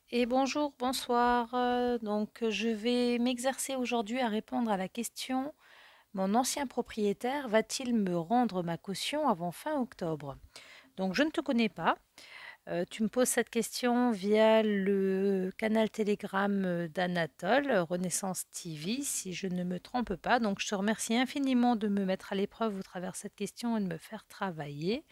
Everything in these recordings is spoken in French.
Et bonjour, bonsoir. Je vais m'exercer aujourd'hui à répondre à la question: mon ancien propriétaire va-t-il me rendre ma caution avant fin octobre? Donc, je ne te connais pas. Tu me poses cette question via le canal Telegram d'Anatole, Renaissance TV, si je ne me trompe pas. Donc, je te remercie infiniment de me mettre à l'épreuve au travers de cette question et de me faire travailler.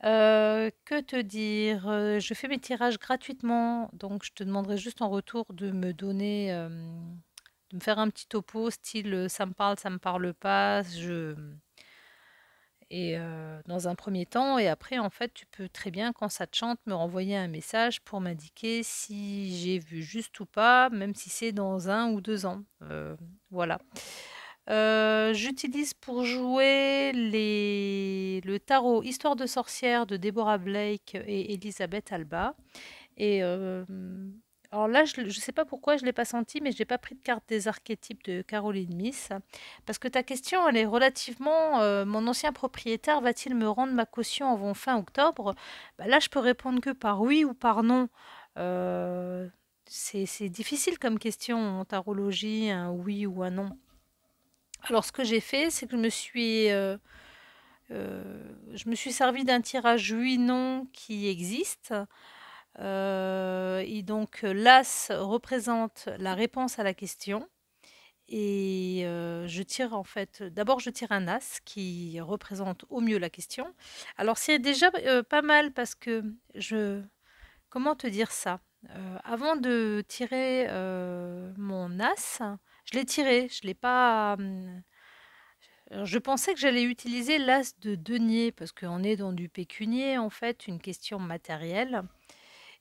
Que te dire? Je fais mes tirages gratuitement, donc je te demanderai juste en retour de me donner, de me faire un petit topo style, ça me parle pas, dans un premier temps et après en fait, tu peux très bien quand ça te chante me renvoyer un message pour m'indiquer si j'ai vu juste ou pas, même si c'est dans 1 ou 2 ans. Voilà. J'utilise pour jouer le tarot Histoire de sorcière de Deborah Blake et Elisabeth Alba. Et alors là, je ne sais pas pourquoi je ne l'ai pas senti, mais je n'ai pas pris de carte des archétypes de Caroline Miss. Parce que ta question, elle est relativement mon ancien propriétaire va-t-il me rendre ma caution avant fin octobre? Bah là, je peux répondre que par oui ou par non. Euh, c'est difficile comme question en tarologie, un oui ou un non. Alors, ce que j'ai fait, c'est que je me suis servi d'un tirage oui-non qui existe. Et donc, l'as représente la réponse à la question. Et je tire en fait, d'abord je tire un as qui représente au mieux la question. Alors c'est déjà pas mal parce que comment te dire ça? Avant de tirer mon as, je l'ai tiré, je l'ai pas. Alors, je pensais que j'allais utiliser l'as de denier parce qu'on est dans du pécunier, en fait, une question matérielle.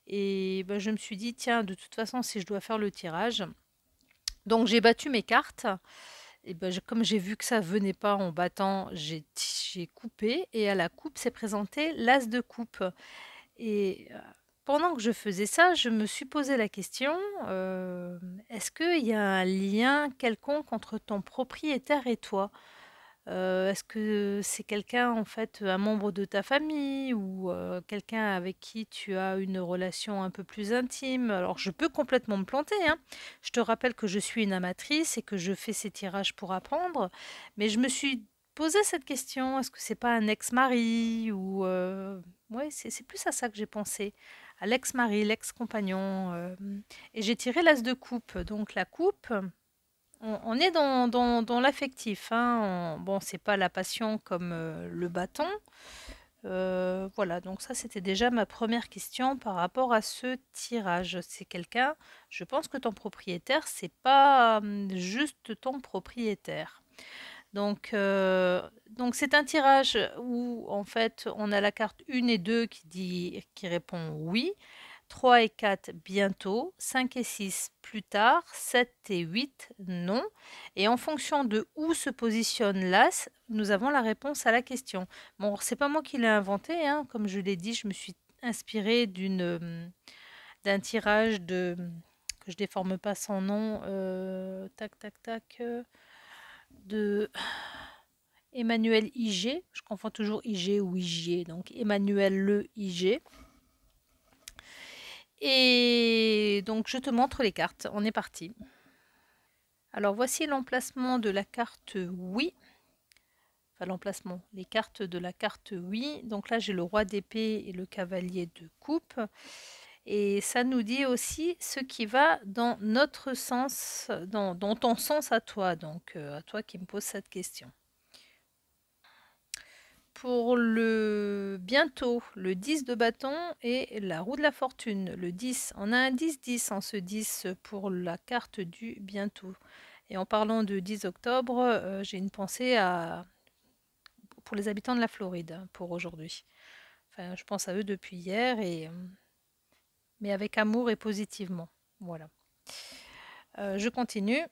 Et ben, je me suis dit, tiens, de toute façon, si je dois faire le tirage. Donc, j'ai battu mes cartes. Et ben, comme j'ai vu que ça venait pas en battant, j'ai coupé. Et à la coupe, s'est présenté l'as de coupe. Et pendant que je faisais ça, je me suis posé la question, est-ce qu'il y a un lien quelconque entre ton propriétaire et toi? Est-ce que c'est quelqu'un, en fait, un membre de ta famille ou quelqu'un avec qui tu as une relation un peu plus intime? Alors, je peux complètement me planter, hein. Je te rappelle que je suis une amatrice et que je fais ces tirages pour apprendre, mais je me suis posé cette question, est-ce que c'est pas un ex-mari ou ouais, c'est plus à ça que j'ai pensé, à l'ex-mari, l'ex-compagnon, et j'ai tiré l'as de coupe. Donc la coupe, on est dans l'affectif, hein. Bon, c'est pas la passion comme le bâton. Voilà, donc ça, c'était déjà ma première question par rapport à ce tirage. C'est quelqu'un, je pense que ton propriétaire, c'est pas juste ton propriétaire. Donc c'est un tirage où en fait on a la carte 1 et 2 qui répond oui, 3 et 4 bientôt, 5 et 6 plus tard, 7 et 8 non. Et en fonction de où se positionne l'as, nous avons la réponse à la question. Bon, c'est pas moi qui l'ai inventé, hein. Comme je l'ai dit, je me suis inspirée d'un tirage que je déforme pas son nom, tac tac tac, de Emmanuel IG. Je confonds toujours IG ou IG, donc Emmanuel Le IG. Et donc, je te montre les cartes. On est parti. Alors, voici l'emplacement de la carte oui. Enfin, l'emplacement, les cartes de la carte oui. Donc là, j'ai le roi d'épée et le cavalier de coupe. Et ça nous dit aussi ce qui va dans notre sens, dans ton sens à toi. Donc, à toi qui me poses cette question. Pour le bientôt, le 10 de bâton et la roue de la fortune, le 10. On a un 10-10 en ce 10 pour la carte du bientôt. Et en parlant de 10 octobre, j'ai une pensée pour les habitants de la Floride pour aujourd'hui. Enfin, je pense à eux depuis hier, mais avec amour et positivement. Voilà. Je continue.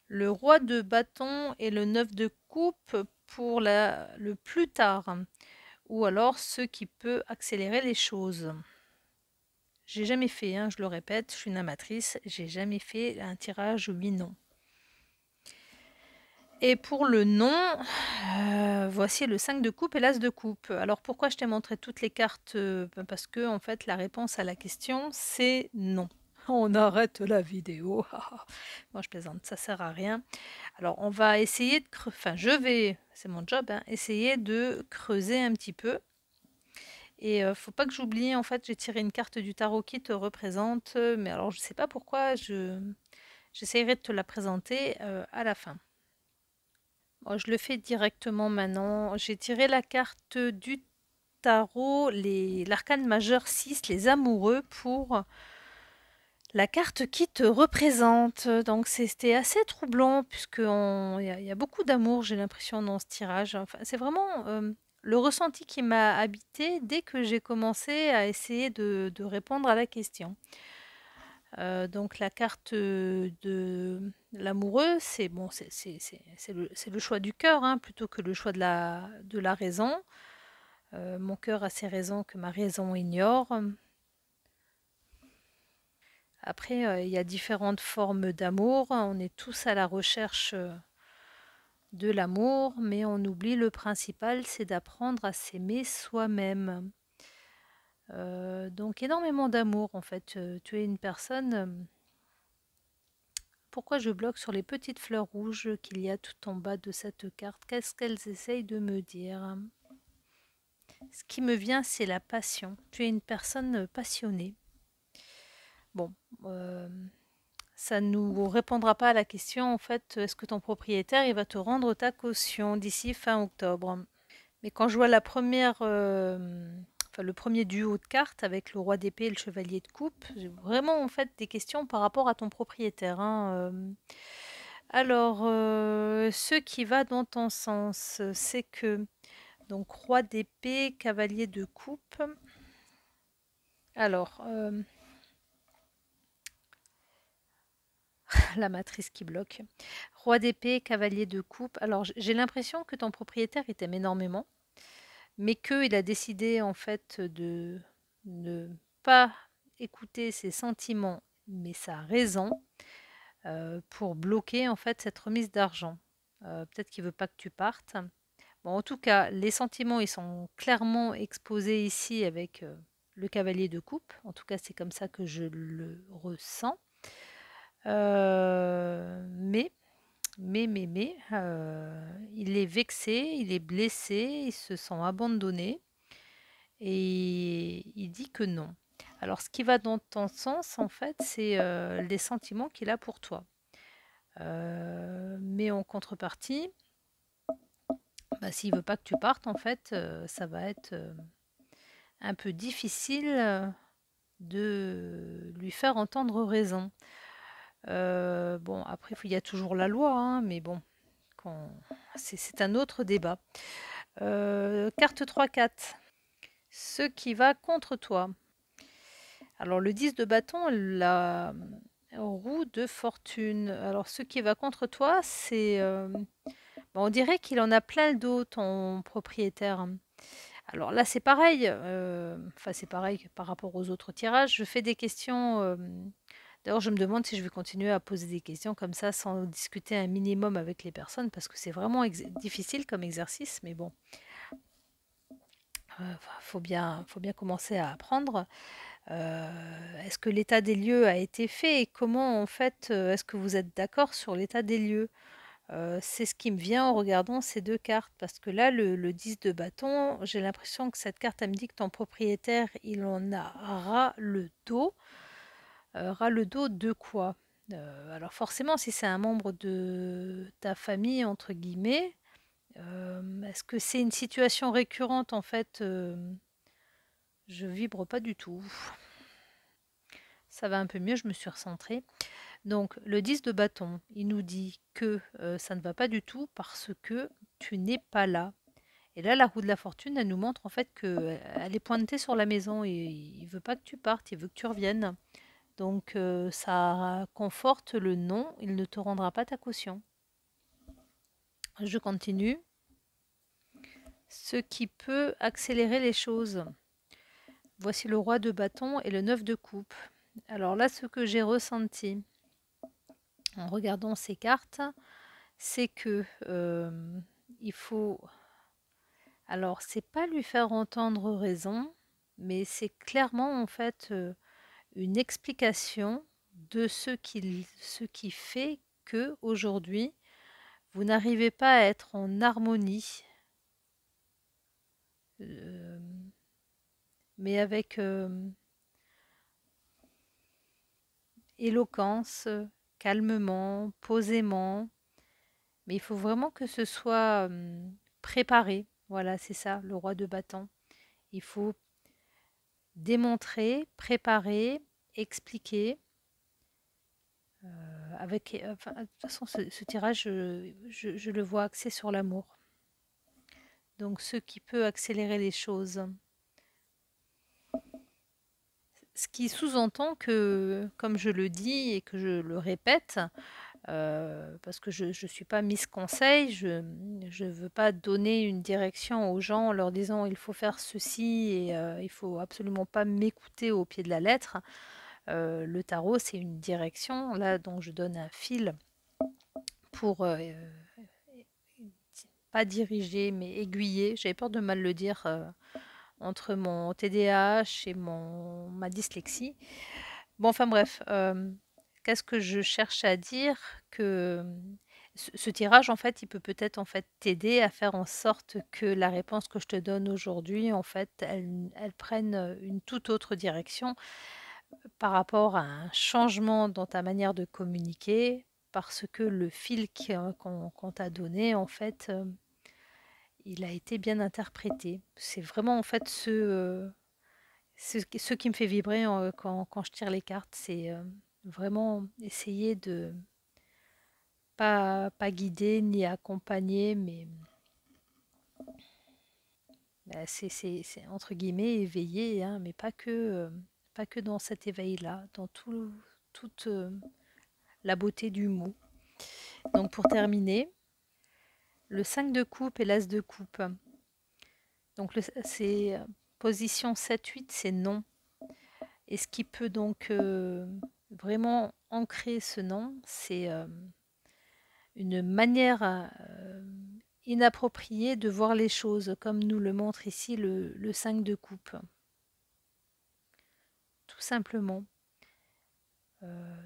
Le roi de bâton et le 9 de coupe pour le plus tard, ou alors ce qui peut accélérer les choses. J'ai jamais fait, hein, je le répète, je suis une amatrice, j'ai jamais fait un tirage oui-non. Et pour le non, voici le 5 de coupe et l'as de coupe. Alors pourquoi je t'ai montré toutes les cartes? Parce que en fait la réponse à la question c'est non. On arrête la vidéo. Moi je plaisante, ça sert à rien. Alors on va essayer de creuser, enfin je vais, c'est mon job, hein, essayer de creuser un petit peu. Et faut pas que j'oublie, en fait, j'ai tiré une carte du tarot qui te représente, mais alors je sais pas pourquoi, j'essaierai de te la présenter à la fin. Bon, je le fais directement maintenant. J'ai tiré la carte du tarot, l'arcane majeur 6, les amoureux, pour la carte qui te représente. Donc c'était assez troublant, puisqu'il y a beaucoup d'amour, j'ai l'impression, dans ce tirage. Enfin, c'est vraiment le ressenti qui m'a habité dès que j'ai commencé à essayer de répondre à la question. Donc la carte de l'amoureux, c'est bon, c'est le choix du cœur, hein, plutôt que le choix de la raison. Mon cœur a ses raisons que ma raison ignore. Après, il y a différentes formes d'amour. On est tous à la recherche de l'amour, mais on oublie le principal, c'est d'apprendre à s'aimer soi-même. Donc énormément d'amour en fait. Tu es une personne. Pourquoi je bloque sur les petites fleurs rouges qu'il y a tout en bas de cette carte? Qu'est-ce qu'elles essayent de me dire? Ce qui me vient, c'est la passion. Tu es une personne passionnée. Bon, ça ne nous répondra pas à la question, en fait, est-ce que ton propriétaire, il va te rendre ta caution d'ici fin octobre? Mais quand je vois enfin, le premier duo de cartes avec le roi d'épée et le chevalier de coupe, j'ai vraiment en fait des questions par rapport à ton propriétaire, hein. Alors, ce qui va dans ton sens, c'est que donc roi d'épée, cavalier de coupe. Alors, la matrice qui bloque. Roi d'épée, cavalier de coupe. Alors, j'ai l'impression que ton propriétaire, il t'aime énormément, mais qu'il a décidé en fait de ne pas écouter ses sentiments, mais sa raison, pour bloquer en fait cette remise d'argent. Peut-être qu'il veut pas que tu partes. Bon, en tout cas, les sentiments, ils sont clairement exposés ici avec le cavalier de coupe. En tout cas, c'est comme ça que je le ressens. Mais il est vexé, il est blessé, il se sent abandonné et il dit que non. Alors, ce qui va dans ton sens, en fait, c'est les sentiments qu'il a pour toi. Mais en contrepartie, bah, s'il veut pas que tu partes, en fait, ça va être un peu difficile de lui faire entendre raison. Bon, après, il y a toujours la loi, hein, mais bon, c'est un autre débat. Carte 3-4. Ce qui va contre toi. Alors, le 10 de bâton, la roue de fortune. Alors, ce qui va contre toi, c'est... on dirait qu'il en a plein le dos, ton propriétaire. Alors là, c'est pareil. Enfin, c'est pareil par rapport aux autres tirages. Je fais des questions. D'ailleurs, je me demande si je vais continuer à poser des questions comme ça sans discuter un minimum avec les personnes parce que c'est vraiment difficile comme exercice. Mais bon, faut bien commencer à apprendre. Est-ce que l'état des lieux a été fait et comment en fait est-ce que vous êtes d'accord sur l'état des lieux? C'est ce qui me vient en regardant ces deux cartes parce que là, le 10 de bâton, j'ai l'impression que cette carte, elle me dit que ton propriétaire, il en a ras le dos. Ras le dos de quoi? Alors forcément, si c'est un membre de ta famille, entre guillemets, est-ce que c'est une situation récurrente en fait? Je vibre pas du tout. Ça va un peu mieux, je me suis recentrée. Donc le 10 de bâton, il nous dit que ça ne va pas du tout parce que tu n'es pas là. Et là, la roue de la fortune, elle nous montre en fait qu'elle est pointée sur la maison et il veut pas que tu partes, il veut que tu reviennes. Donc ça conforte le non, il ne te rendra pas ta caution. Je continue. Ce qui peut accélérer les choses. Voici le roi de bâton et le 9 de coupe. Alors là, ce que j'ai ressenti en regardant ces cartes, c'est que il faut. Alors, c'est pas lui faire entendre raison, mais c'est clairement en fait une explication de ce qui fait que aujourd'hui vous n'arrivez pas à être en harmonie, euh, mais avec éloquence, calmement, posément. Mais il faut vraiment que ce soit préparé. Voilà, c'est ça, le roi de bâton. Il faut démontrer, préparer, expliquer. Enfin, de toute façon, ce tirage, je le vois axé sur l'amour. Donc, ce qui peut accélérer les choses. Ce qui sous-entend que, comme je le dis et que je le répète, parce que je ne suis pas Miss Conseil, je ne veux pas donner une direction aux gens en leur disant il faut faire ceci et il faut absolument pas m'écouter au pied de la lettre. Le tarot, c'est une direction. Là, donc, je donne un fil pour pas diriger, mais aiguiller. J'avais peur de mal le dire entre mon TDAH et ma dyslexie. Bon, enfin bref, qu'est-ce que je cherche à dire? Que ce tirage, en fait, il peut peut-être en fait t'aider à faire en sorte que la réponse que je te donne aujourd'hui, en fait, elle prenne une toute autre direction par rapport à un changement dans ta manière de communiquer, parce que le fil qu'on t'a donné, en fait, il a été bien interprété. C'est vraiment en fait ce qui me fait vibrer quand je tire les cartes, c'est vraiment essayer de pas guider ni accompagner, mais bah, c'est entre guillemets éveiller, hein, mais pas que dans cet éveil-là, dans toute la beauté du mot. Donc pour terminer, le 5 de coupe et l'as de coupe. Donc c'est position 7-8, c'est non. Et ce qui peut donc vraiment ancrer ce non, c'est une manière inappropriée de voir les choses, comme nous le montre ici le 5 de coupe. Tout simplement.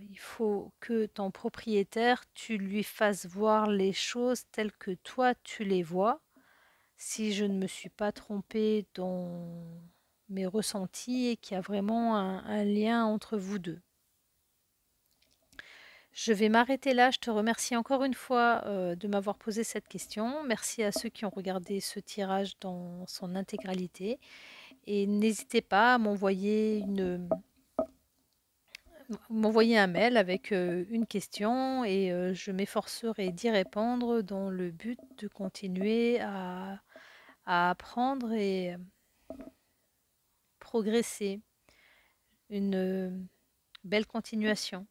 Il faut que ton propriétaire, tu lui fasses voir les choses telles que toi tu les vois. Si je ne me suis pas trompée dans mes ressentis et qu'il y a vraiment un lien entre vous deux. Je vais m'arrêter là. Je te remercie encore une fois de m'avoir posé cette question. Merci à ceux qui ont regardé ce tirage dans son intégralité. Et n'hésitez pas à m'envoyer un mail avec une question et je m'efforcerai d'y répondre dans le but de continuer à apprendre et progresser. Une belle continuation.